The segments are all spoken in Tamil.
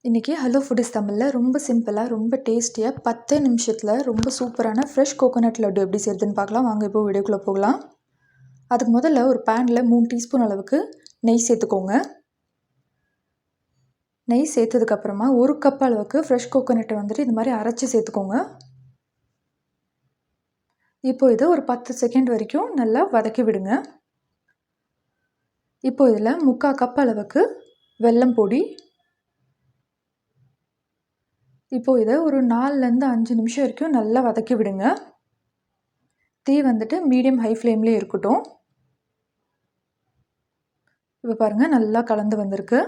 இன்றைக்கி ஹலோ ஃபுடிஸ் தமிழில் ரொம்ப சிம்பிளாக ரொம்ப டேஸ்டியாக 10 நிமிஷத்தில் ரொம்ப சூப்பரான ஃப்ரெஷ் கோகோனட் லட்டு எப்படி செய்கிறதுன்னு பார்க்கலாம். வாங்க இப்போ வீடியோக்குள்ளே போகலாம். அதுக்கு முதல்ல ஒரு பேனில் 3 டீஸ்பூன் அளவுக்கு நெய் சேர்த்துக்கோங்க. நெய் சேர்த்ததுக்கப்புறமா 1 கப் அளவுக்கு ஃப்ரெஷ் கோகோனட்டை வந்துட்டு இது மாதிரி அரைச்சி சேர்த்துக்கோங்க. இப்போ இது ஒரு 10 செகண்ட் வரைக்கும் நல்லா வதக்கி விடுங்க. இப்போ இதில் 3/4 கப் அளவுக்கு வெல்லம் பொடி, இப்போது இதை ஒரு 4லேருந்து 5 நிமிஷம் வரைக்கும் நல்லா வதக்கி விடுங்க. தீ வந்துட்டு மீடியம் ஹை ஃப்ளேம்லேயே இருக்கட்டும். இப்போ பாருங்கள் நல்லா கலந்து வந்திருக்கு.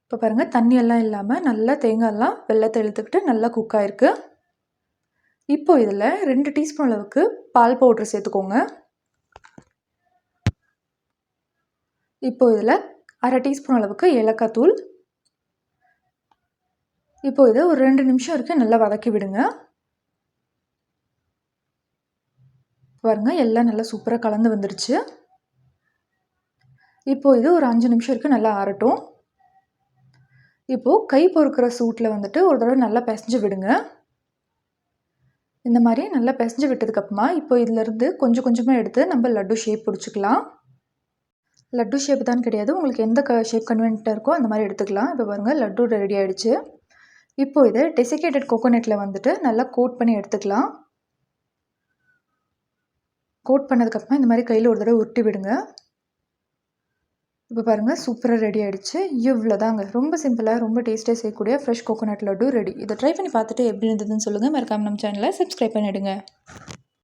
இப்போ பாருங்கள் தண்ணியெல்லாம் இல்லாமல் நல்லா தேங்காயெல்லாம் வெல்லத்தை இழுத்துக்கிட்டு நல்லா குக் ஆகிருக்கு. இப்போ இதில் 2 டீஸ்பூன் அளவுக்கு பால் பவுட்ரு சேர்த்துக்கோங்க. இப்போ இதில் 1/2 டீஸ்பூன் அளவுக்கு ஏலக்காய் தூள். இப்போ இதை ஒரு 2 நிமிஷம் வரைக்கும் நல்லா வதக்கி விடுங்க. பாருங்கள் எல்லாம் நல்லா சூப்பராக கலந்து வந்துருச்சு. இப்போ இது ஒரு 5 நிமிஷம் வரைக்கும் நல்லா ஆறட்டும். இப்போது கை பொறுக்கிற சூட்டில் வந்துட்டு ஒரு தடவை நல்லா பிசைஞ்சு விடுங்க. இந்த மாதிரி நல்லா பிசைஞ்சு விட்டதுக்கப்புறமா இப்போ இதிலேருந்து கொஞ்சம் கொஞ்சமாக எடுத்து நம்ம லட்டு ஷேப் பிடிச்சிக்கலாம். லட்டு ஷேப் தான் கிடையாது, உங்களுக்கு எந்த ஷேப் கன்வீனியன்ட்டாக இருக்கோ அந்த மாதிரி எடுத்துக்கலாம். இப்போ பாருங்கள் லட்டு ரெடி ஆகிடுச்சு. இப்போ இதை டெசிகேட்டட் கோகோனட்டில் வந்துட்டு நல்லா கோட் பண்ணி எடுத்துக்கலாம். கோட் பண்ணதுக்கப்புறமா இந்த மாதிரி கையில் ஒரு தடவை உருட்டி விடுங்க. இப்போ பாருங்கள் சூப்பராக ரெடி ஆகிடுச்சு. இவ்வளோதாங்க, ரொம்ப சிம்பிளாக ரொம்ப டேஸ்ட்டாக செய்யக்கூடிய ஃப்ரெஷ் கோகோனட் லட்டு ரெடி. இதை ட்ரை பண்ணி பார்த்துட்டு எப்படி இருந்ததுன்னு சொல்லுங்கள். மறக்காம நம்ம சேனலை சப்ஸ்கிரைப் பண்ணிவிடுங்க.